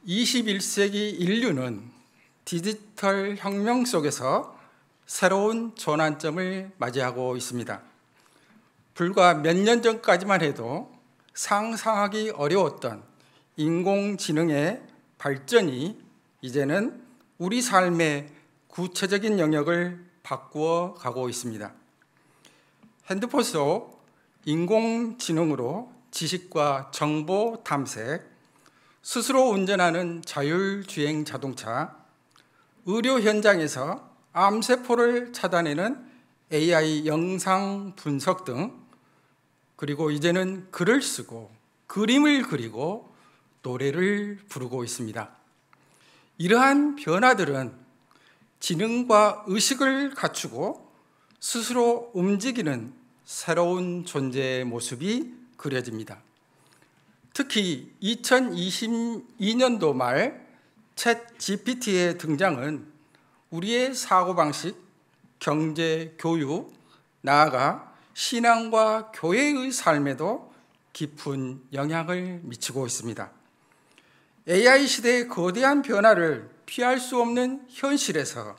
21세기 인류는 디지털 혁명 속에서 새로운 전환점을 맞이하고 있습니다. 불과 몇 년 전까지만 해도 상상하기 어려웠던 인공지능의 발전이 이제는 우리 삶의 구체적인 영역을 바꾸어 가고 있습니다. 핸드폰 속 인공지능으로 지식과 정보 탐색, 스스로 운전하는 자율주행 자동차, 의료 현장에서 암세포를 찾아내는 AI 영상 분석 등, 그리고 이제는 글을 쓰고 그림을 그리고 노래를 부르고 있습니다. 이러한 변화들은 지능과 의식을 갖추고 스스로 움직이는 새로운 존재의 모습이 그려집니다. 특히 2022년도 말 챗 GPT의 등장은 우리의 사고방식, 경제, 교육, 나아가 신앙과 교회의 삶에도 깊은 영향을 미치고 있습니다. AI 시대의 거대한 변화를 피할 수 없는 현실에서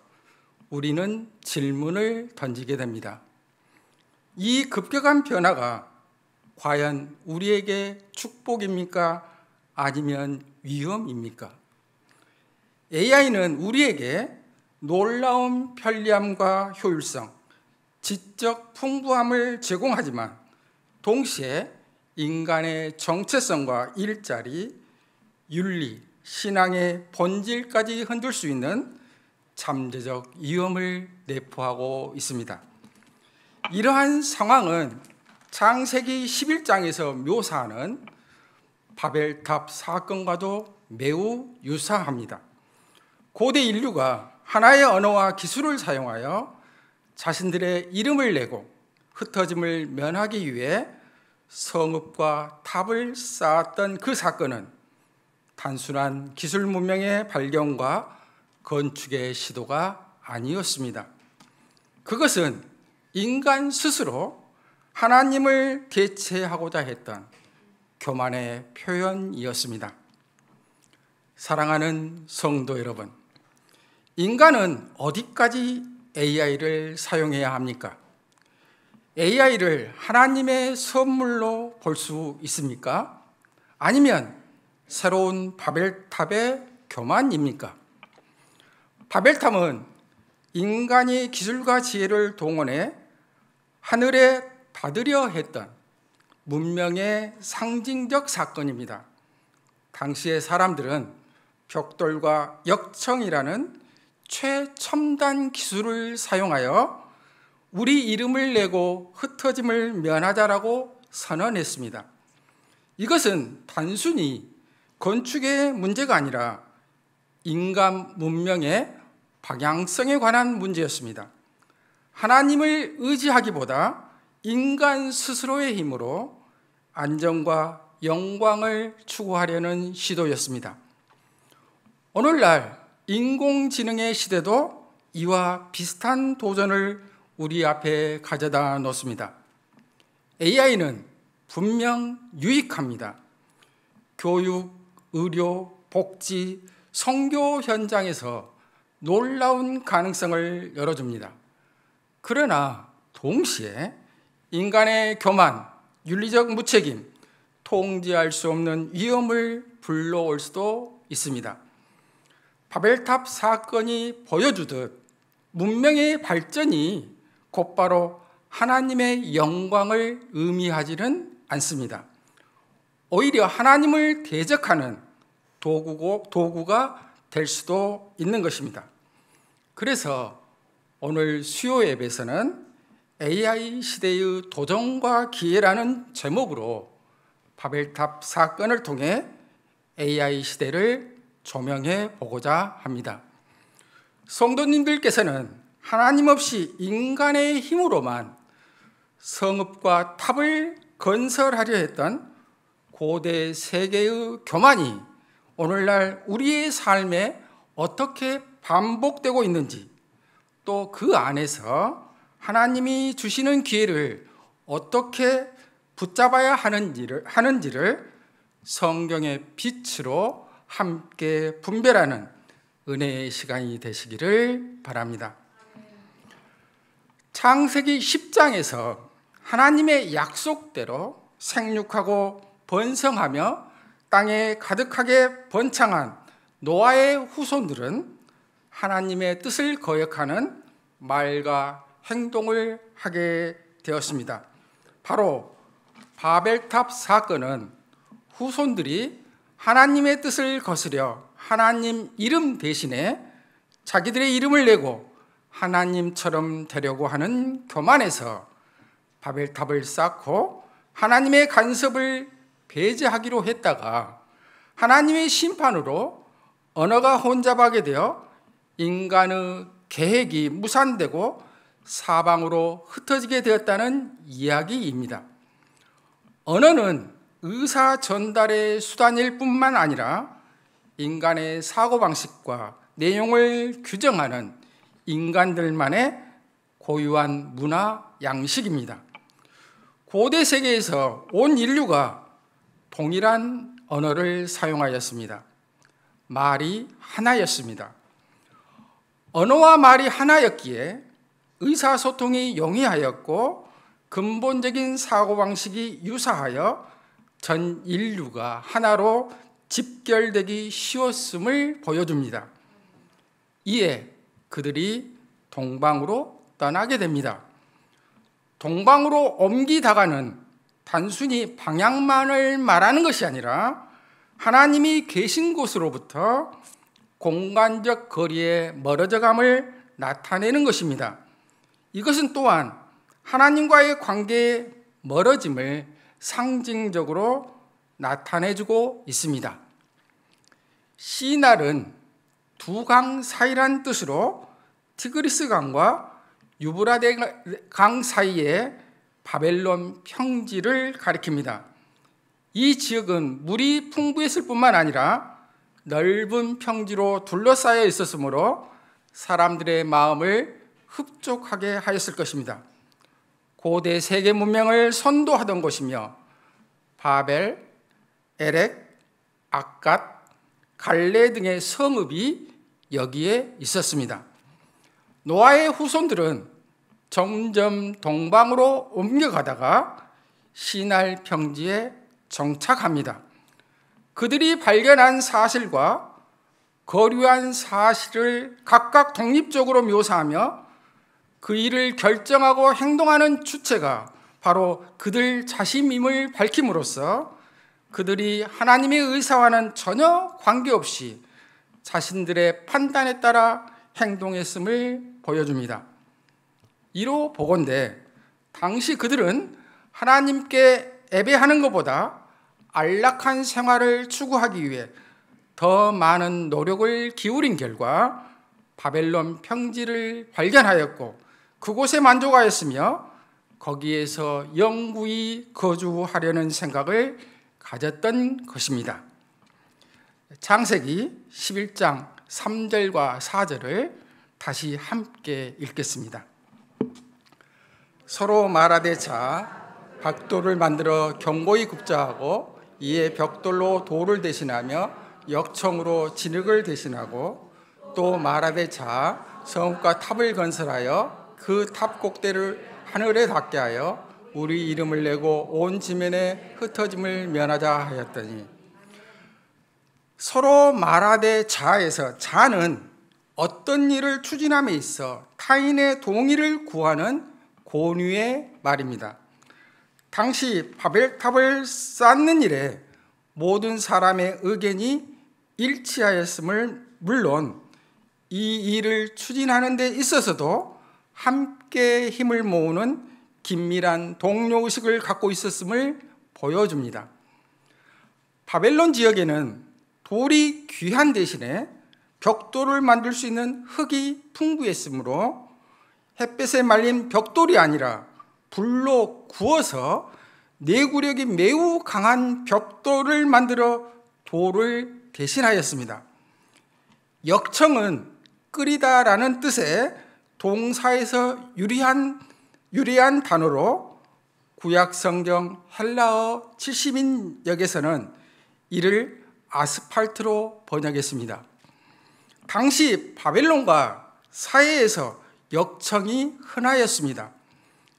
우리는 질문을 던지게 됩니다. 이 급격한 변화가 과연 우리에게 축복입니까? 아니면 위험입니까? AI는 우리에게 놀라운 편리함과 효율성, 지적 풍부함을 제공하지만 동시에 인간의 정체성과 일자리, 윤리, 신앙의 본질까지 흔들 수 있는 잠재적 위험을 내포하고 있습니다. 이러한 상황은 창세기 11장에서 묘사하는 바벨탑 사건과도 매우 유사합니다. 고대 인류가 하나의 언어와 기술을 사용하여 자신들의 이름을 내고 흩어짐을 면하기 위해 성읍과 탑을 쌓았던 그 사건은 단순한 기술 문명의 발견과 건축의 시도가 아니었습니다. 그것은 인간 스스로 하나님을 대체하고자 했던 교만의 표현이었습니다. 사랑하는 성도 여러분, 인간은 어디까지 AI를 사용해야 합니까? AI를 하나님의 선물로 볼 수 있습니까? 아니면 새로운 바벨탑의 교만입니까? 바벨탑은 인간이 기술과 지혜를 동원해 하늘에 닿으려 했던 문명의 상징적 사건입니다. 당시의 사람들은 벽돌과 역청이라는 최첨단 기술을 사용하여 우리 이름을 내고 흩어짐을 면하자라고 선언했습니다. 이것은 단순히 건축의 문제가 아니라 인간 문명의 방향성에 관한 문제였습니다. 하나님을 의지하기보다 인간 스스로의 힘으로 안정과 영광을 추구하려는 시도였습니다. 오늘날 인공지능의 시대도 이와 비슷한 도전을 우리 앞에 가져다 놓습니다. AI는 분명 유익합니다. 교육, 의료, 복지, 선교 현장에서 놀라운 가능성을 열어줍니다. 그러나 동시에 인간의 교만, 윤리적 무책임, 통제할 수 없는 위험을 불러올 수도 있습니다. 바벨탑 사건이 보여주듯 문명의 발전이 곧바로 하나님의 영광을 의미하지는 않습니다. 오히려 하나님을 대적하는 도구가 될 수도 있는 것입니다. 그래서 오늘 수요 예배에서는 AI 시대의 도전과 기회라는 제목으로 바벨탑 사건을 통해 AI 시대를 조명해 보고자 합니다. 성도님들께서는 하나님 없이 인간의 힘으로만 성읍과 탑을 건설하려 했던 고대 세계의 교만이 오늘날 우리의 삶에 어떻게 반복되고 있는지, 또 그 안에서 하나님이 주시는 기회를 어떻게 붙잡아야 하는지를 성경의 빛으로 함께 분별하는 은혜의 시간이 되시기를 바랍니다. 창세기 10장에서 하나님의 약속대로 생육하고 번성하며 땅에 가득하게 번창한 노아의 후손들은 하나님의 뜻을 거역하는 말과 행동을 하게 되었습니다. 바로 바벨탑 사건은 후손들이 하나님의 뜻을 거스려 하나님 이름 대신에 자기들의 이름을 내고 하나님처럼 되려고 하는 교만에서 바벨탑을 쌓고 하나님의 간섭을 배제하기로 했다가 하나님의 심판으로 언어가 혼잡하게 되어 인간의 계획이 무산되고 사방으로 흩어지게 되었다는 이야기입니다. 언어는 의사 전달의 수단일 뿐만 아니라 인간의 사고방식과 내용을 규정하는 인간들만의 고유한 문화 양식입니다. 고대 세계에서 온 인류가 동일한 언어를 사용하였습니다. 말이 하나였습니다. 언어와 말이 하나였기에 의사소통이 용이하였고 근본적인 사고방식이 유사하여 전 인류가 하나로 집결되기 쉬웠음을 보여줍니다. 이에 그들이 동방으로 떠나게 됩니다. 동방으로 옮기다가는 단순히 방향만을 말하는 것이 아니라 하나님이 계신 곳으로부터 공간적 거리에 멀어져감을 나타내는 것입니다. 이것은 또한 하나님과의 관계의 멀어짐을 상징적으로 나타내주고 있습니다. 시날은 두 강 사이란 뜻으로 티그리스 강과 유브라데 강 사이에 바벨론 평지를 가리킵니다. 이 지역은 물이 풍부했을 뿐만 아니라 넓은 평지로 둘러싸여 있었으므로 사람들의 마음을 흡족하게 하였을 것입니다. 고대 세계 문명을 선도하던 곳이며 바벨, 에렉, 악갓, 갈레 등의 성읍이 여기에 있었습니다. 노아의 후손들은 점점 동방으로 옮겨가다가 시날 평지에 정착합니다. 그들이 발견한 사실과 거류한 사실을 각각 독립적으로 묘사하며 그 일을 결정하고 행동하는 주체가 바로 그들 자신임을 밝힘으로써 그들이 하나님의 의사와는 전혀 관계없이 자신들의 판단에 따라 행동했음을 보여줍니다. 이로 보건대 당시 그들은 하나님께 예배하는 것보다 안락한 생활을 추구하기 위해 더 많은 노력을 기울인 결과 바벨론 평지를 발견하였고 그곳에 만족하였으며 거기에서 영구히 거주하려는 생각을 가졌던 것입니다. 창세기 11장 3절과 4절을 다시 함께 읽겠습니다. 서로 말하되 자 벽돌을 만들어 견고히 굽자하고 이에 벽돌로 돌을 대신하며 역청으로 진흙을 대신하고 또 말하되 자 성읍과 탑을 건설하여 그 탑 꼭대를 하늘에 닿게 하여 우리 이름을 내고 온 지면에 흩어짐을 면하자 하였더니 서로 말하되 자에서 자는 어떤 일을 추진함에 있어 타인의 동의를 구하는 권유의 말입니다. 당시 바벨탑을 쌓는 일에 모든 사람의 의견이 일치하였음을 물론 이 일을 추진하는 데 있어서도 함께 힘을 모으는 긴밀한 동료의식을 갖고 있었음을 보여줍니다. 바벨론 지역에는 돌이 귀한 대신에 벽돌을 만들 수 있는 흙이 풍부했으므로 햇볕에 말린 벽돌이 아니라 불로 구워서 내구력이 매우 강한 벽돌을 만들어 돌을 대신하였습니다. 역청은 끓이다라는 뜻의 동사에서 유래한 단어로 구약 성경 헬라어 70인역에서는 이를 아스팔트로 번역했습니다. 당시 바벨론과 사해에서 역청이 흔하였습니다.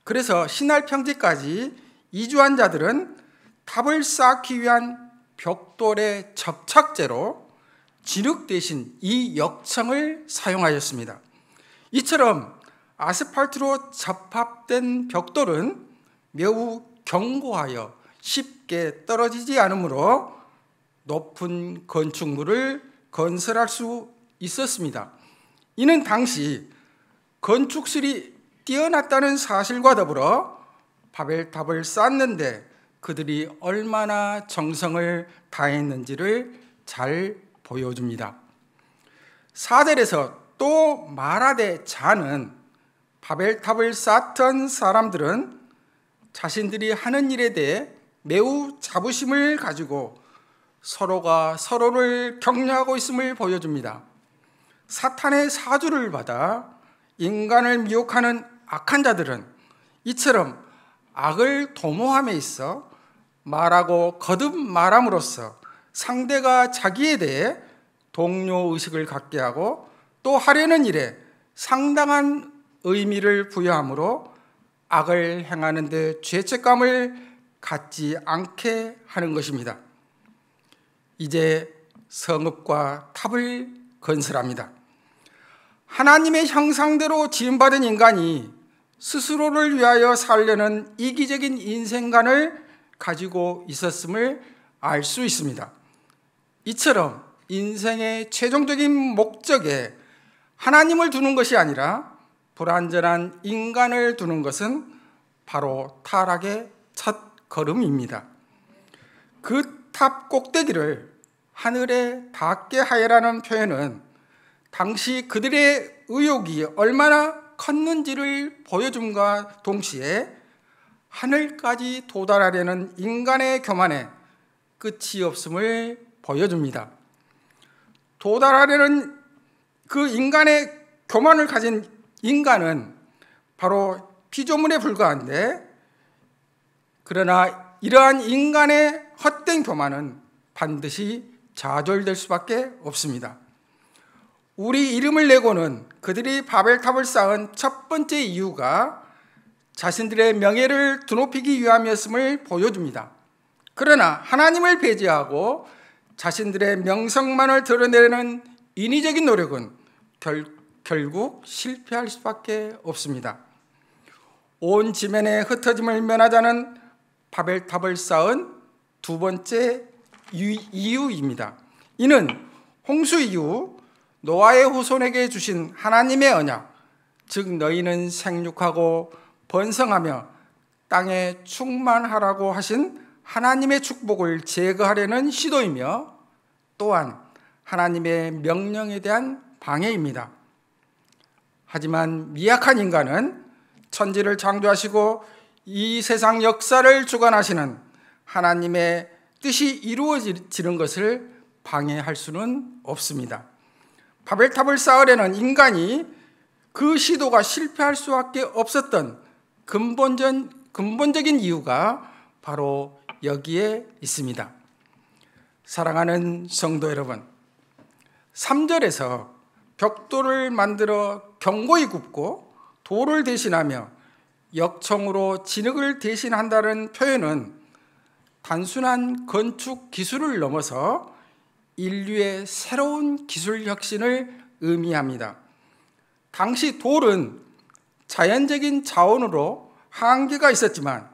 그래서 신할 평지까지 이주한 자들은 탑을 쌓기 위한 벽돌의 접착제로 진흙 대신 이 역청을 사용하였습니다. 이처럼 아스팔트로 접합된 벽돌은 매우 견고하여 쉽게 떨어지지 않으므로 높은 건축물을 건설할 수 있었습니다. 이는 당시 건축술이 뛰어났다는 사실과 더불어 바벨탑을 쌓는데 그들이 얼마나 정성을 다했는지를 잘 보여줍니다. 4절에서 또 말하되 자는 바벨탑을 쌓던 사람들은 자신들이 하는 일에 대해 매우 자부심을 가지고 서로가 서로를 격려하고 있음을 보여줍니다. 사탄의 사주를 받아 인간을 미혹하는 악한 자들은 이처럼 악을 도모함에 있어 말하고 거듭 말함으로써 상대가 자기에 대해 동료의식을 갖게 하고 또 하려는 일에 상당한 의미를 부여하므로 악을 행하는 데 죄책감을 갖지 않게 하는 것입니다. 이제 성읍과 탑을 건설합니다. 하나님의 형상대로 지음받은 인간이 스스로를 위하여 살려는 이기적인 인생관을 가지고 있었음을 알 수 있습니다. 이처럼 인생의 최종적인 목적에 하나님을 두는 것이 아니라 불완전한 인간을 두는 것은 바로 타락의 첫 걸음입니다. 그 탑 꼭대기를 하늘에 닿게 하여라는 표현은 당시 그들의 의욕이 얼마나 컸는지를 보여줌과 동시에 하늘까지 도달하려는 인간의 교만에 끝이 없음을 보여줍니다. 도달하려는 그 인간의 교만을 가진 인간은 바로 피조물에 불과한데, 그러나 이러한 인간의 헛된 교만은 반드시 좌절될 수밖에 없습니다. 우리 이름을 내고는 그들이 바벨탑을 쌓은 첫 번째 이유가 자신들의 명예를 드높이기 위함이었음을 보여줍니다. 그러나 하나님을 배제하고 자신들의 명성만을 드러내는 인위적인 노력은 결국 실패할 수밖에 없습니다. 온 지면에 흩어짐을 면하자는 바벨탑을 쌓은 두 번째 이유입니다. 이는 홍수 이후 노아의 후손에게 주신 하나님의 언약, 즉 너희는 생육하고 번성하며 땅에 충만하라고 하신 하나님의 축복을 제거하려는 시도이며 또한 하나님의 명령에 대한 방해입니다. 하지만 미약한 인간은 천지를 창조하시고 이 세상 역사를 주관하시는 하나님의 뜻이 이루어지는 것을 방해할 수는 없습니다. 바벨탑을 쌓으려는 인간이 그 시도가 실패할 수밖에 없었던 근본적인 이유가 바로 여기에 있습니다. 사랑하는 성도 여러분, 3절에서 벽돌을 만들어 견고히 굽고 돌을 대신하며 역청으로 진흙을 대신한다는 표현은 단순한 건축 기술을 넘어서 인류의 새로운 기술 혁신을 의미합니다. 당시 돌은 자연적인 자원으로 한계가 있었지만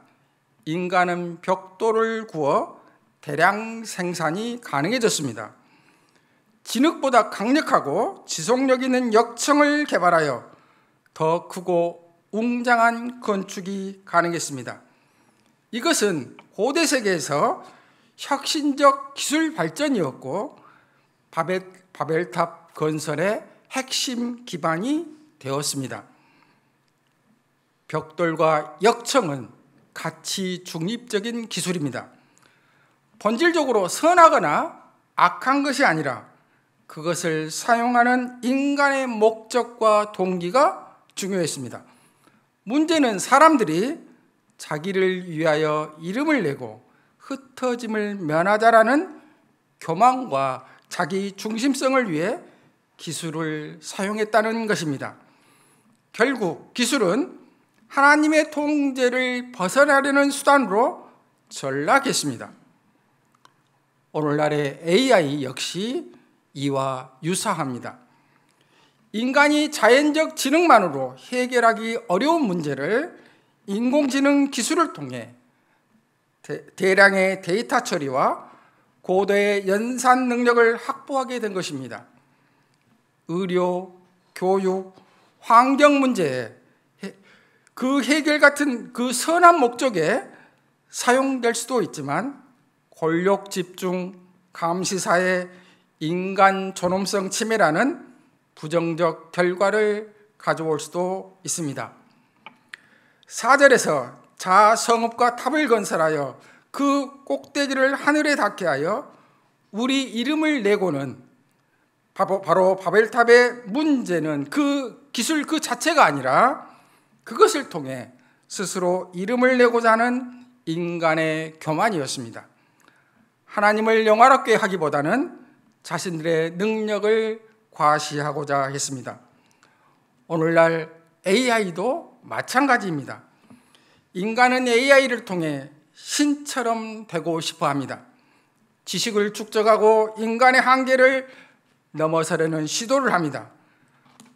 인간은 벽돌을 구워 대량 생산이 가능해졌습니다. 진흙보다 강력하고 지속력 있는 역청을 개발하여 더 크고 웅장한 건축이 가능했습니다. 이것은 고대 세계에서 혁신적 기술 발전이었고 바벨탑 건설의 핵심 기반이 되었습니다. 벽돌과 역청은 가치 중립적인 기술입니다. 본질적으로 선하거나 악한 것이 아니라 그것을 사용하는 인간의 목적과 동기가 중요했습니다. 문제는 사람들이 자기를 위하여 이름을 내고 흩어짐을 면하자라는 교만과 자기 중심성을 위해 기술을 사용했다는 것입니다. 결국 기술은 하나님의 통제를 벗어나려는 수단으로 전락했습니다. 오늘날의 AI 역시 이와 유사합니다. 인간이 자연적 지능만으로 해결하기 어려운 문제를 인공지능 기술을 통해 대량의 데이터 처리와 고도의 연산 능력을 확보하게 된 것입니다. 의료, 교육, 환경 문제에 그 해결 같은 그 선한 목적에 사용될 수도 있지만 권력 집중, 감시사회, 인간 존엄성 침해라는 부정적 결과를 가져올 수도 있습니다. 4절에서 자 성읍과 탑을 건설하여 그 꼭대기를 하늘에 닿게 하여 우리 이름을 내고는, 바로 바벨탑의 문제는 그 기술 그 자체가 아니라 그것을 통해 스스로 이름을 내고자 하는 인간의 교만이었습니다. 하나님을 영화롭게 하기보다는 자신들의 능력을 과시하고자 했습니다. 오늘날 AI도 마찬가지입니다. 인간은 AI를 통해 신처럼 되고 싶어 합니다. 지식을 축적하고 인간의 한계를 넘어서려는 시도를 합니다.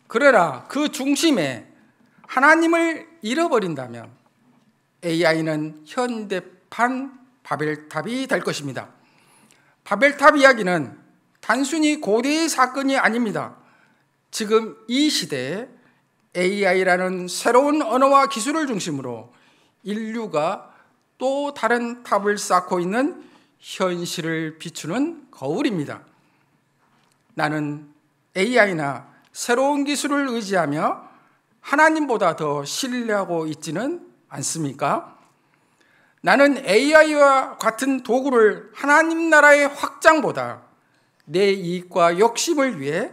그러나 그 중심에 하나님을 잃어버린다면 AI는 현대판 바벨탑이 될 것입니다. 바벨탑 이야기는 단순히 고대의 사건이 아닙니다. 지금 이 시대에 AI라는 새로운 언어와 기술을 중심으로 인류가 또 다른 탑을 쌓고 있는 현실을 비추는 거울입니다. 나는 AI나 새로운 기술을 의지하며 하나님보다 더 신뢰하고 있지는 않습니까? 나는 AI와 같은 도구를 하나님 나라의 확장보다 내 이익과 욕심을 위해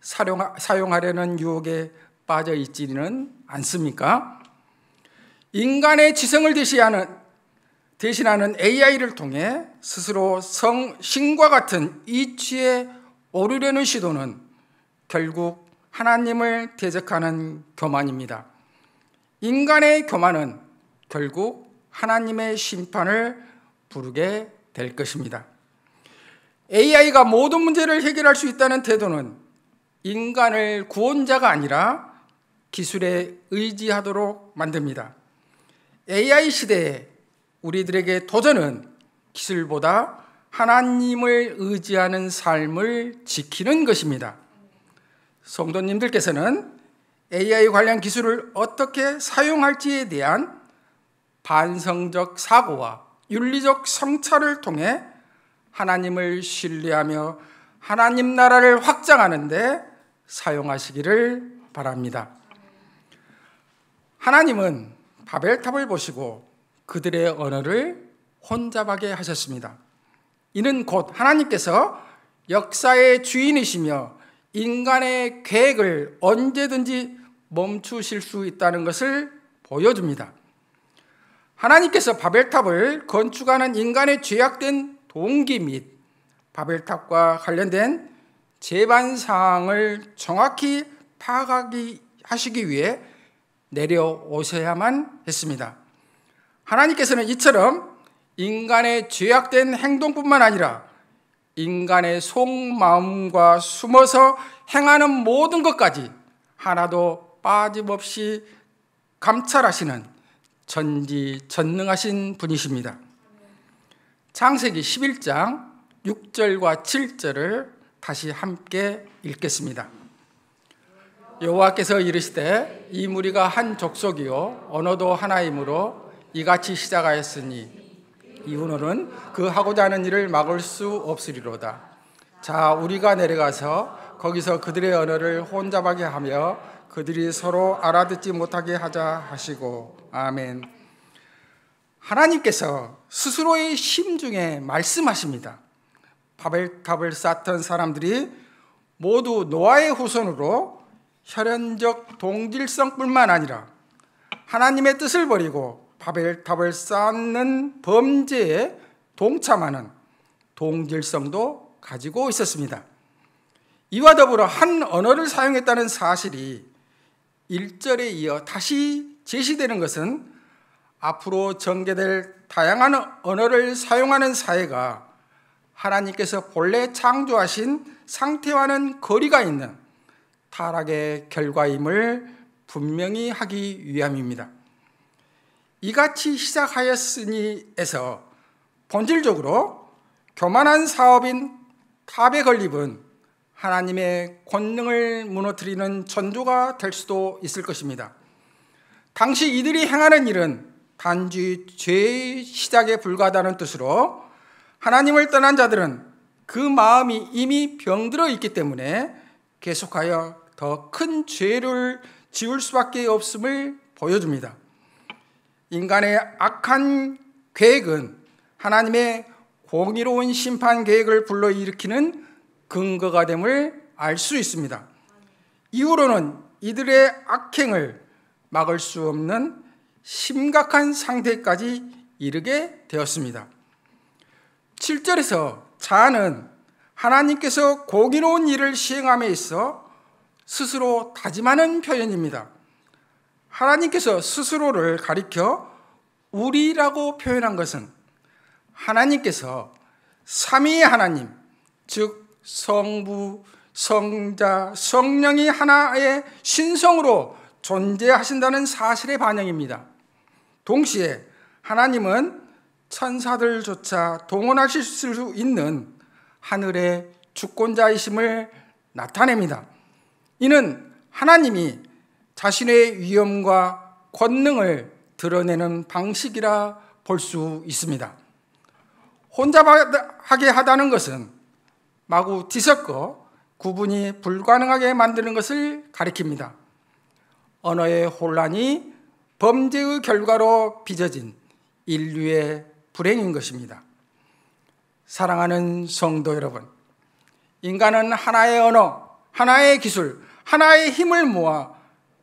사용하려는 유혹에 빠져 있지는 않습니까? 인간의 지성을 대신하는 AI를 통해 스스로 신과 같은 이치에 오르려는 시도는 결국 하나님을 대적하는 교만입니다. 인간의 교만은 결국 하나님의 심판을 부르게 될 것입니다. AI가 모든 문제를 해결할 수 있다는 태도는 인간을 구원자가 아니라 기술에 의지하도록 만듭니다. AI 시대에 우리들에게 도전은 기술보다 하나님을 의지하는 삶을 지키는 것입니다. 성도님들께서는 AI 관련 기술을 어떻게 사용할지에 대한 반성적 사고와 윤리적 성찰을 통해 하나님을 신뢰하며 하나님 나라를 확장하는 데 사용하시기를 바랍니다. 하나님은 바벨탑을 보시고 그들의 언어를 혼잡하게 하셨습니다. 이는 곧 하나님께서 역사의 주인이시며 인간의 계획을 언제든지 멈추실 수 있다는 것을 보여줍니다. 하나님께서 바벨탑을 건축하는 인간의 죄악된 동기 및 바벨탑과 관련된 재반 사항을 정확히 파악하시기 위해 내려오셔야만 했습니다. 하나님께서는 이처럼 인간의 죄악된 행동뿐만 아니라 인간의 속마음과 숨어서 행하는 모든 것까지 하나도 빠짐없이 감찰하시는 전지전능하신 분이십니다. 창세기 11장 6절과 7절을 다시 함께 읽겠습니다. 여호와께서 이르시되 이 무리가 한 족속이요 언어도 하나이므로 이같이 시작하였으니 이후로는 그 하고자 하는 일을 막을 수 없으리로다. 자, 우리가 내려가서 거기서 그들의 언어를 혼잡하게 하며 그들이 서로 알아듣지 못하게 하자 하시고. 아멘. 하나님께서 스스로의 심중에 말씀하십니다. 바벨탑을 쌓던 사람들이 모두 노아의 후손으로 혈연적 동질성뿐만 아니라 하나님의 뜻을 버리고 바벨탑을 쌓는 범죄에 동참하는 동질성도 가지고 있었습니다. 이와 더불어 한 언어를 사용했다는 사실이 1절에 이어 다시 제시되는 것은 앞으로 전개될 다양한 언어를 사용하는 사회가 하나님께서 본래 창조하신 상태와는 거리가 있는 타락의 결과임을 분명히 하기 위함입니다. 이같이 시작하였으니에서 본질적으로 교만한 사업인 탑의 건립은 하나님의 권능을 무너뜨리는 전조가 될 수도 있을 것입니다. 당시 이들이 행하는 일은 단지 죄의 시작에 불과하다는 뜻으로 하나님을 떠난 자들은 그 마음이 이미 병들어 있기 때문에 계속하여 더 큰 죄를 지을 수밖에 없음을 보여줍니다. 인간의 악한 계획은 하나님의 공의로운 심판 계획을 불러일으키는 근거가 됨을 알 수 있습니다. 이후로는 이들의 악행을 막을 수 없는 심각한 상태까지 이르게 되었습니다. 7절에서 자는 하나님께서 공의로운 일을 시행함에 있어 스스로 다짐하는 표현입니다. 하나님께서 스스로를 가리켜 우리라고 표현한 것은 하나님께서 삼위의 하나님, 즉 성부, 성자, 성령이 하나의 신성으로 존재하신다는 사실의 반영입니다. 동시에 하나님은 천사들조차 동원하실 수 있는 하늘의 주권자이심을 나타냅니다. 이는 하나님이 자신의 위엄과 권능을 드러내는 방식이라 볼 수 있습니다. 혼잡하게 하다는 것은 마구 뒤섞어 구분이 불가능하게 만드는 것을 가리킵니다. 언어의 혼란이 범죄의 결과로 빚어진 인류의 불행인 것입니다. 사랑하는 성도 여러분, 인간은 하나의 언어, 하나의 기술, 하나의 힘을 모아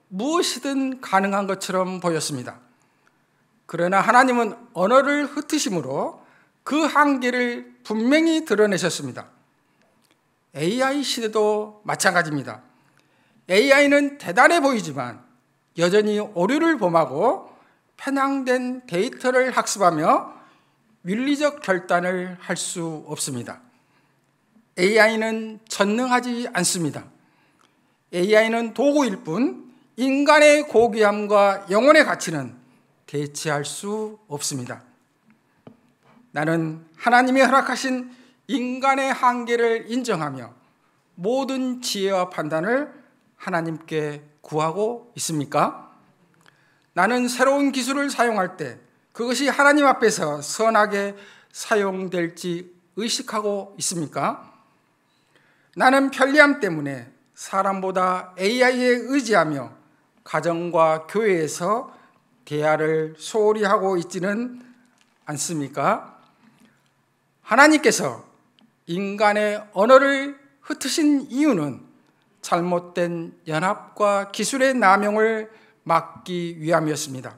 무엇이든 가능한 것처럼 보였습니다. 그러나 하나님은 언어를 흩으심으로 그 한계를 분명히 드러내셨습니다. AI 시대도 마찬가지입니다. AI는 대단해 보이지만 여전히 오류를 범하고 편향된 데이터를 학습하며 윤리적 결단을 할 수 없습니다. AI는 전능하지 않습니다. AI는 도구일 뿐 인간의 고귀함과 영혼의 가치는 대체할 수 없습니다. 나는 하나님이 허락하신 인간의 한계를 인정하며 모든 지혜와 판단을 하나님께 구하고 있습니까? 나는 새로운 기술을 사용할 때 그것이 하나님 앞에서 선하게 사용될지 의식하고 있습니까? 나는 편리함 때문에 사람보다 AI에 의지하며 가정과 교회에서 대화를 소홀히 하고 있지는 않습니까? 하나님께서 인간의 언어를 흩으신 이유는 잘못된 연합과 기술의 남용을 막기 위함이었습니다.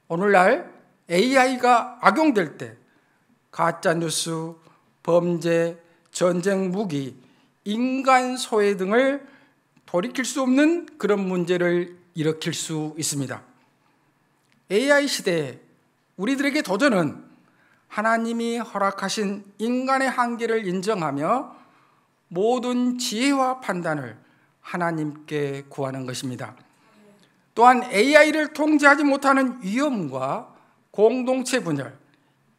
오늘날 AI가 악용될 때 가짜뉴스, 범죄, 전쟁 무기, 인간 소외 등을 돌이킬 수 없는 그런 문제를 일으킬 수 있습니다. AI 시대에 우리들에게 도전은 하나님이 허락하신 인간의 한계를 인정하며 모든 지혜와 판단을 하나님께 구하는 것입니다. 또한 AI를 통제하지 못하는 위험과 공동체 분열,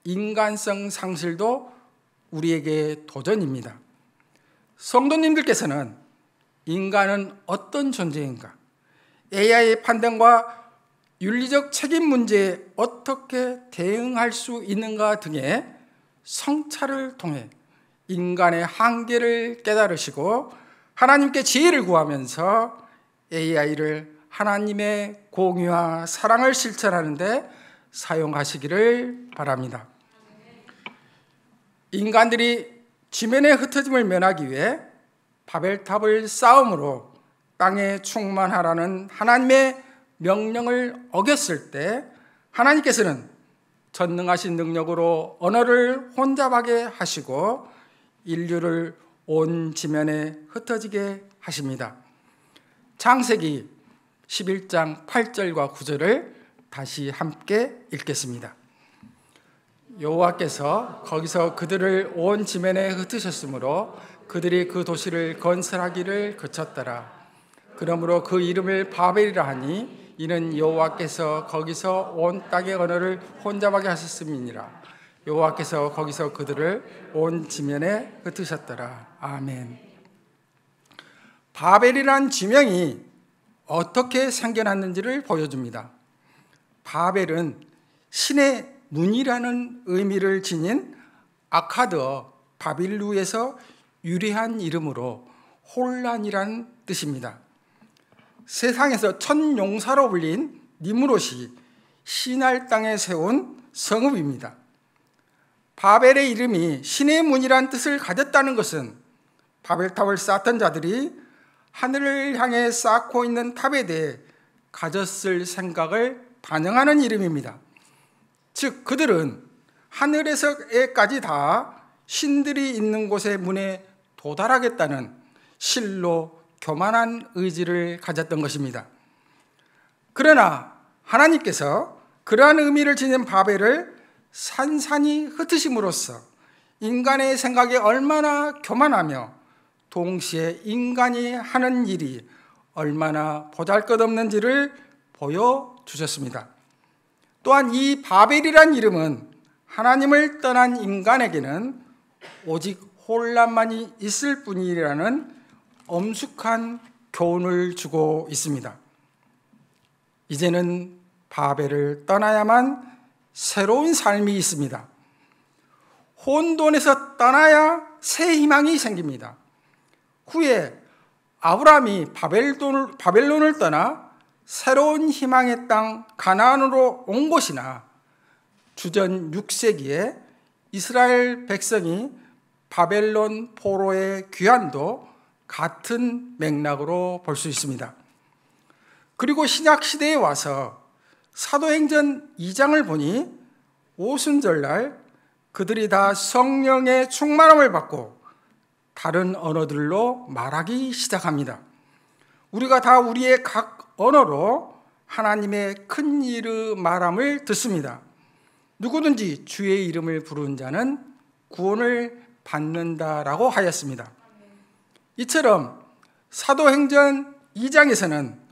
인간성 상실도 우리에게 도전입니다. 성도님들께서는 인간은 어떤 존재인가? AI의 판단과 윤리적 책임 문제에 어떻게 대응할 수 있는가 등의 성찰을 통해 인간의 한계를 깨달으시고 하나님께 지혜를 구하면서 AI를 하나님의 공의와 사랑을 실천하는 데 사용하시기를 바랍니다. 인간들이 지면의 흩어짐을 면하기 위해 바벨탑을 쌓음으로 땅에 충만하라는 하나님의 명령을 어겼을 때 하나님께서는 전능하신 능력으로 언어를 혼잡하게 하시고 인류를 온 지면에 흩어지게 하십니다. 창세기 11장 8절과 9절을 다시 함께 읽겠습니다. 여호와께서 거기서 그들을 온 지면에 흩으셨으므로 그들이 그 도시를 건설하기를 그쳤더라. 그러므로 그 이름을 바벨이라 하니 이는 여호와께서 거기서 온 땅의 언어를 혼잡하게 하셨음이니라. 여호와께서 거기서 그들을 온 지면에 흩으셨더라. 아멘. 바벨이란 지명이 어떻게 생겨났는지를 보여줍니다. 바벨은 신의 문이라는 의미를 지닌 아카드어 바빌루에서 유래한 이름으로 혼란이란 뜻입니다. 세상에서 첫 용사로 불린 니므롯이 시날 땅에 세운 성읍입니다. 바벨의 이름이 신의 문이란 뜻을 가졌다는 것은 바벨탑을 쌓던 자들이 하늘을 향해 쌓고 있는 탑에 대해 가졌을 생각을 반영하는 이름입니다. 즉 그들은 하늘에서까지 다 신들이 있는 곳의 문에 도달하겠다는 실로 교만한 의지를 가졌던 것입니다. 그러나 하나님께서 그러한 의미를 지닌 바벨을 산산이 흩으심으로써 인간의 생각이 얼마나 교만하며 동시에 인간이 하는 일이 얼마나 보잘것없는지를 보여주셨습니다. 또한 이 바벨이란 이름은 하나님을 떠난 인간에게는 오직 혼란만이 있을 뿐이라는 엄숙한 교훈을 주고 있습니다. 이제는 바벨을 떠나야만 새로운 삶이 있습니다. 혼돈에서 떠나야 새 희망이 생깁니다. 후에 아브라함이 바벨론을 떠나 새로운 희망의 땅 가나안으로 온 것이나 주전 6세기에 이스라엘 백성이 바벨론 포로의 귀환도 같은 맥락으로 볼 수 있습니다. 그리고 신약 시대에 와서 사도행전 2장을 보니 오순절날 그들이 다 성령의 충만함을 받고 다른 언어들로 말하기 시작합니다. 우리가 다 우리의 각 언어로 하나님의 큰 일의 말함을 듣습니다. 누구든지 주의 이름을 부르는 자는 구원을 받는다라고 하였습니다. 이처럼 사도행전 2장에서는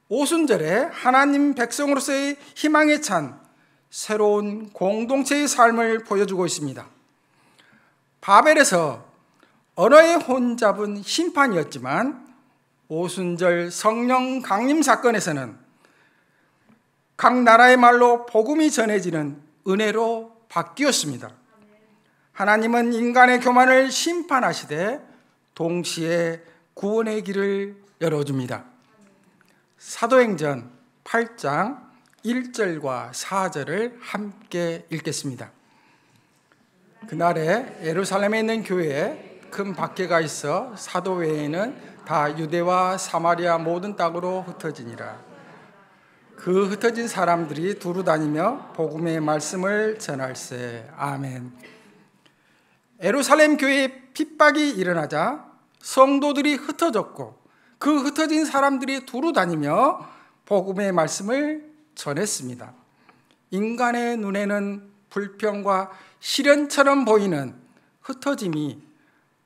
오순절에 하나님 백성으로서의 희망에 찬 새로운 공동체의 삶을 보여주고 있습니다. 바벨에서 언어의 혼잡은 심판이었지만 오순절 성령 강림 사건에서는 각 나라의 말로 복음이 전해지는 은혜로 바뀌었습니다. 하나님은 인간의 교만을 심판하시되 동시에 구원의 길을 열어줍니다. 사도행전 8장 1절과 4절을 함께 읽겠습니다. 그날에 예루살렘에 있는 교회에 큰 박해가 있어 사도 외에는 다 유대와 사마리아 모든 땅으로 흩어지니라. 그 흩어진 사람들이 두루 다니며 복음의 말씀을 전할세. 아멘. 예루살렘 교회에 핍박이 일어나자 성도들이 흩어졌고 그 흩어진 사람들이 두루 다니며 복음의 말씀을 전했습니다. 인간의 눈에는 불평과 시련처럼 보이는 흩어짐이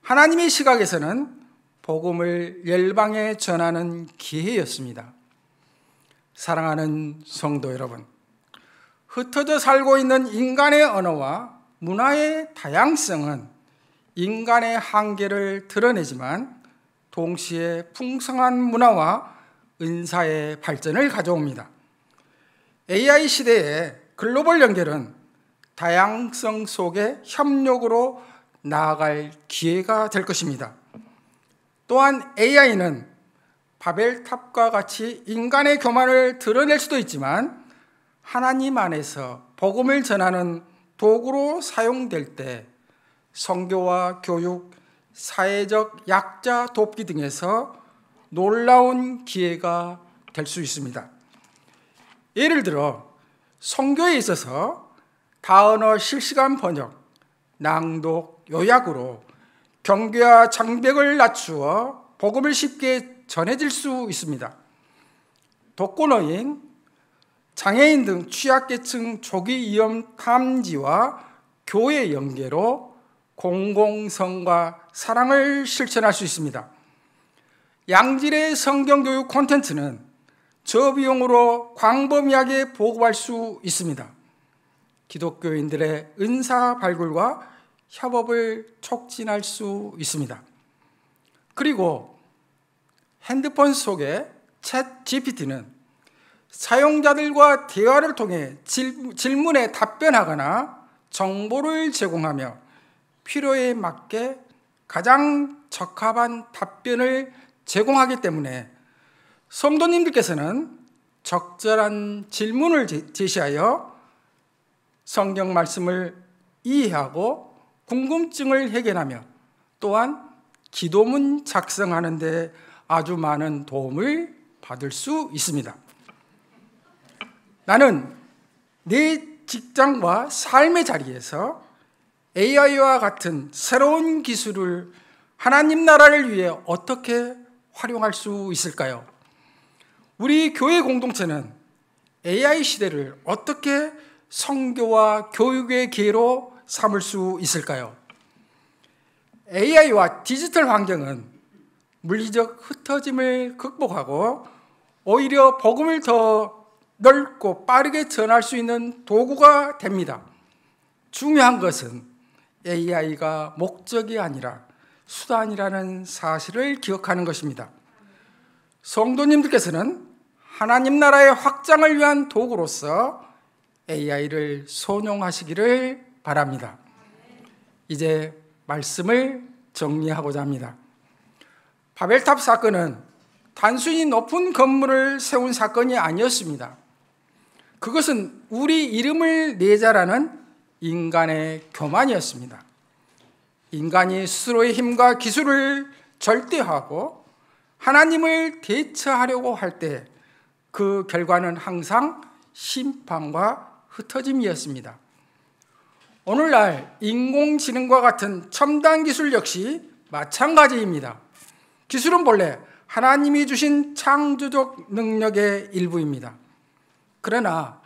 하나님의 시각에서는 복음을 열방에 전하는 기회였습니다. 사랑하는 성도 여러분, 흩어져 살고 있는 인간의 언어와 문화의 다양성은 인간의 한계를 드러내지만 동시에 풍성한 문화와 은사의 발전을 가져옵니다. AI 시대의 글로벌 연결은 다양성 속의 협력으로 나아갈 기회가 될 것입니다. 또한 AI는 바벨탑과 같이 인간의 교만을 드러낼 수도 있지만 하나님 안에서 복음을 전하는 도구로 사용될 때 선교와 교육, 사회적 약자 돕기 등에서 놀라운 기회가 될 수 있습니다. 예를 들어 선교에 있어서 다언어 실시간 번역, 낭독, 요약으로 경계와 장벽을 낮추어 복음을 쉽게 전해질 수 있습니다. 독거노인, 장애인 등 취약계층 조기 위험 탐지와 교회 연계로 공공성과 사랑을 실천할 수 있습니다. 양질의 성경교육 콘텐츠는 저비용으로 광범위하게 보급할 수 있습니다. 기독교인들의 은사 발굴과 협업을 촉진할 수 있습니다. 그리고 핸드폰 속의 챗 GPT는 사용자들과 대화를 통해 질문에 답변하거나 정보를 제공하며 필요에 맞게 가장 적합한 답변을 제공하기 때문에 성도님들께서는 적절한 질문을 제시하여 성경 말씀을 이해하고 궁금증을 해결하며 또한 기도문 작성하는 데 아주 많은 도움을 받을 수 있습니다. 나는 내 직장과 삶의 자리에서 AI와 같은 새로운 기술을 하나님 나라를 위해 어떻게 활용할 수 있을까요? 우리 교회 공동체는 AI 시대를 어떻게 선교와 교육의 기회로 삼을 수 있을까요? AI와 디지털 환경은 물리적 흩어짐을 극복하고 오히려 복음을 더 넓고 빠르게 전할 수 있는 도구가 됩니다. 중요한 것은 AI가 목적이 아니라 수단이라는 사실을 기억하는 것입니다. 성도님들께서는 하나님 나라의 확장을 위한 도구로서 AI를 선용하시기를 바랍니다. 이제 말씀을 정리하고자 합니다. 바벨탑 사건은 단순히 높은 건물을 세운 사건이 아니었습니다. 그것은 우리 이름을 내자라는 인간의 교만이었습니다. 인간이 스스로의 힘과 기술을 절대화하고 하나님을 대처하려고 할 때 그 결과는 항상 심판과 흩어짐이었습니다. 오늘날 인공지능과 같은 첨단 기술 역시 마찬가지입니다. 기술은 본래 하나님이 주신 창조적 능력의 일부입니다. 그러나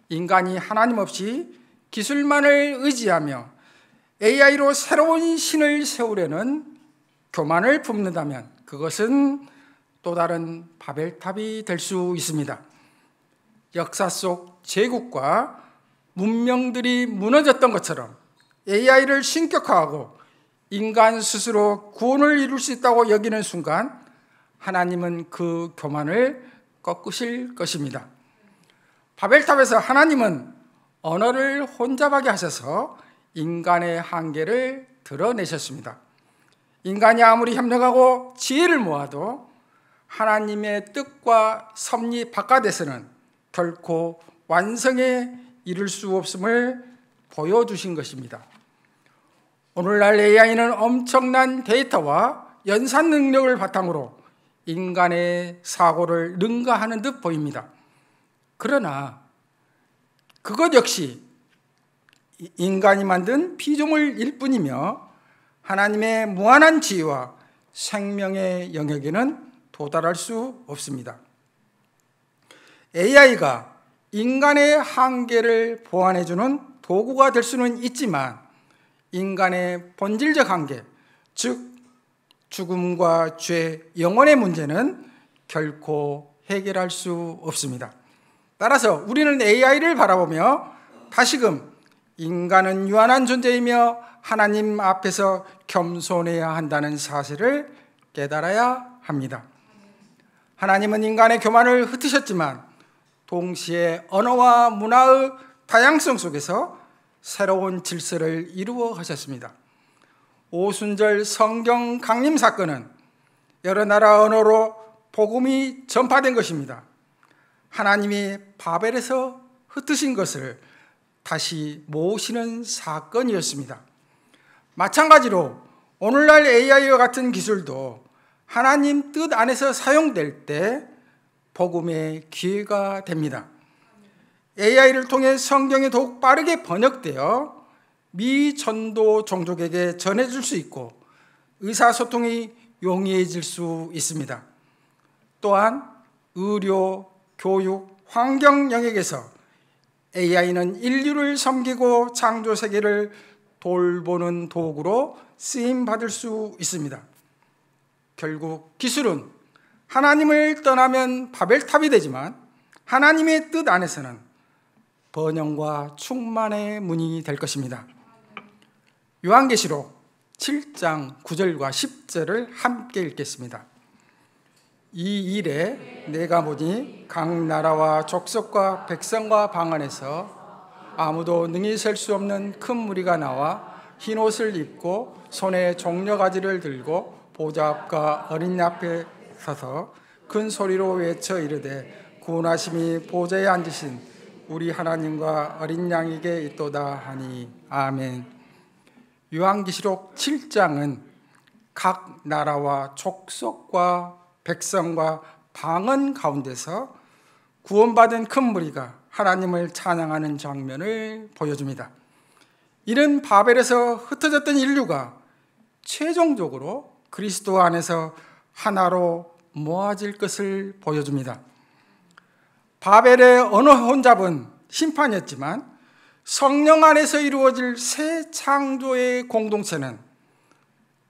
인간이 하나님 없이 기술만을 의지하며 AI로 새로운 신을 세우려는 교만을 품는다면 그것은 또 다른 바벨탑이 될 수 있습니다. 역사 속 제국과 문명들이 무너졌던 것처럼 AI를 신격화하고 인간 스스로 구원을 이룰 수 있다고 여기는 순간 하나님은 그 교만을 꺾으실 것입니다. 바벨탑에서 하나님은 언어를 혼잡하게 하셔서 인간의 한계를 드러내셨습니다. 인간이 아무리 협력하고 지혜를 모아도 하나님의 뜻과 섭리 바깥에서는 결코 완성에 이를 수 없음을 보여주신 것입니다. 오늘날 AI는 엄청난 데이터와 연산 능력을 바탕으로 인간의 사고를 능가하는 듯 보입니다. 그러나 그것 역시 인간이 만든 피조물일 뿐이며 하나님의 무한한 지혜와 생명의 영역에는 도달할 수 없습니다. AI가 인간의 한계를 보완해주는 도구가 될 수는 있지만 인간의 본질적 한계, 즉 죽음과 죄, 영혼의 문제는 결코 해결할 수 없습니다. 따라서 우리는 AI를 바라보며 다시금 인간은 유한한 존재이며 하나님 앞에서 겸손해야 한다는 사실을 깨달아야 합니다. 하나님은 인간의 교만을 흩으셨지만 동시에 언어와 문화의 다양성 속에서 새로운 질서를 이루어 가셨습니다. 오순절 성경 강림 사건은 여러 나라 언어로 복음이 전파된 것입니다. 하나님이 바벨에서 흩으신 것을 다시 모으시는 사건이었습니다. 마찬가지로 오늘날 AI와 같은 기술도 하나님 뜻 안에서 사용될 때 복음의 기회가 됩니다. AI를 통해 성경이 더욱 빠르게 번역되어 미 전도 종족에게 전해질 수 있고 의사소통이 용이해질 수 있습니다. 또한 의료, 교육, 환경 영역에서 AI는 인류를 섬기고 창조 세계를 돌보는 도구로 쓰임받을 수 있습니다. 결국 기술은 하나님을 떠나면 바벨탑이 되지만 하나님의 뜻 안에서는 번영과 충만의 문이 될 것입니다. 요한계시록 7장 9절과 10절을 함께 읽겠습니다. 이 일에 내가 보니 각 나라와 족속과 백성과 방 안에서 아무도 능히 셀 수 없는 큰 무리가 나와 흰 옷을 입고 손에 종려가지를 들고 보좌 앞과 어린 양 앞에 서서 큰 소리로 외쳐 이르되 구원하심이 보좌에 앉으신 우리 하나님과 어린 양에게 있도다 하니 아멘. 요한계시록 7장은 각 나라와 족속과 백성과 방언 가운데서 구원받은 큰 무리가 하나님을 찬양하는 장면을 보여줍니다. 이런 바벨에서 흩어졌던 인류가 최종적으로 그리스도 안에서 하나로 모아질 것을 보여줍니다. 바벨의 언어 혼잡은 심판이었지만 성령 안에서 이루어질 새 창조의 공동체는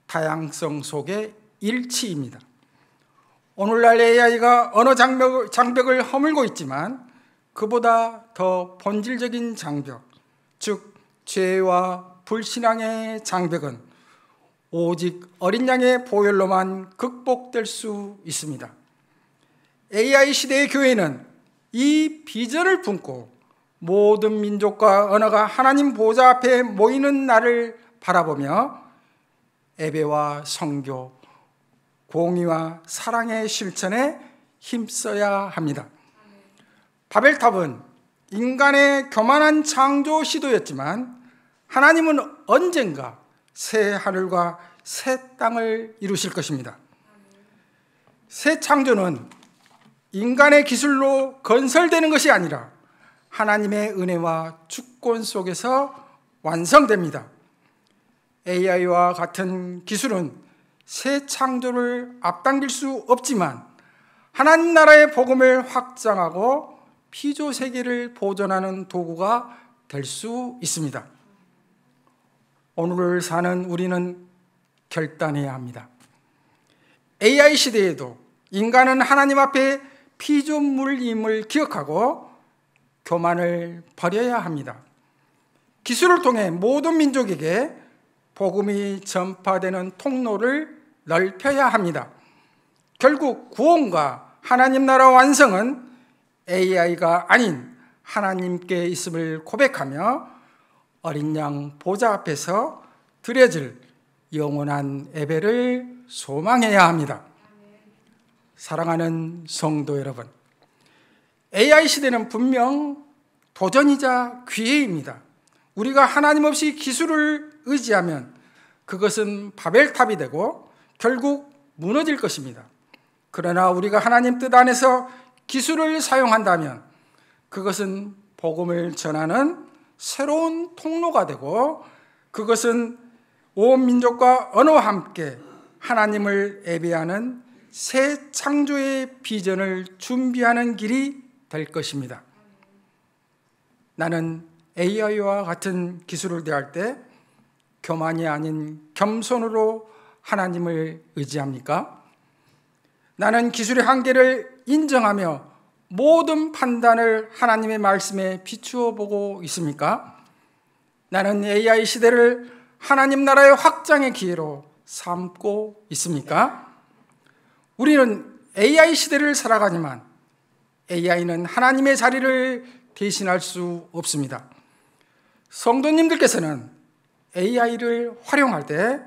다양성 속의 일치입니다. 오늘날 AI가 언어 장벽을 허물고 있지만 그보다 더 본질적인 장벽, 즉 죄와 불신앙의 장벽은 오직 어린 양의 보혈로만 극복될 수 있습니다. AI 시대의 교회는 이 비전을 품고 모든 민족과 언어가 하나님 보좌 앞에 모이는 날을 바라보며 예배와 선교, 공의와 사랑의 실천에 힘써야 합니다. 바벨탑은 인간의 교만한 창조 시도였지만 하나님은 언젠가 새 하늘과 새 땅을 이루실 것입니다. 새 창조는 인간의 기술로 건설되는 것이 아니라 하나님의 은혜와 주권 속에서 완성됩니다. AI와 같은 기술은 새 창조를 앞당길 수 없지만 하나님 나라의 복음을 확장하고 피조 세계를 보존하는 도구가 될 수 있습니다. 오늘을 사는 우리는 결단해야 합니다. AI 시대에도 인간은 하나님 앞에 피조물임을 기억하고 교만을 버려야 합니다. 기술을 통해 모든 민족에게 복음이 전파되는 통로를 넓혀야 합니다. 결국 구원과 하나님 나라 완성은 AI가 아닌 하나님께 있음을 고백하며 어린 양 보좌 앞에서 드려질 영원한 예배를 소망해야 합니다. 사랑하는 성도 여러분, AI 시대는 분명 도전이자 기회입니다. 우리가 하나님 없이 기술을 의지하면 그것은 바벨탑이 되고 결국 무너질 것입니다. 그러나 우리가 하나님 뜻 안에서 기술을 사용한다면 그것은 복음을 전하는 새로운 통로가 되고 그것은 온 민족과 언어와 함께 하나님을 예배하는 새 창조의 비전을 준비하는 길이 될 것입니다. 나는 AI와 같은 기술을 대할 때 교만이 아닌 겸손으로 하나님을 의지합니까? 나는 기술의 한계를 인정하며 모든 판단을 하나님의 말씀에 비추어 보고 있습니까? 나는 AI 시대를 하나님 나라의 확장의 기회로 삼고 있습니까? 우리는 AI 시대를 살아가지만 AI는 하나님의 자리를 대신할 수 없습니다. 성도님들께서는 AI를 활용할 때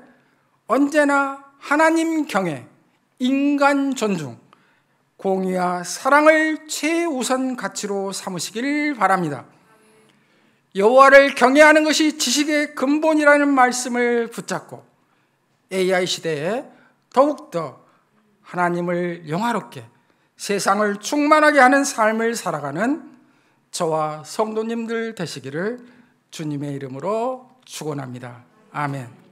언제나 하나님 경외, 인간 존중, 공의와 사랑을 최우선 가치로 삼으시길 바랍니다. 여호와를 경외하는 것이 지식의 근본이라는 말씀을 붙잡고 AI 시대에 더욱더 하나님을 영화롭게 세상을 충만하게 하는 삶을 살아가는 저와 성도님들 되시기를 주님의 이름으로 축원합니다. 아멘.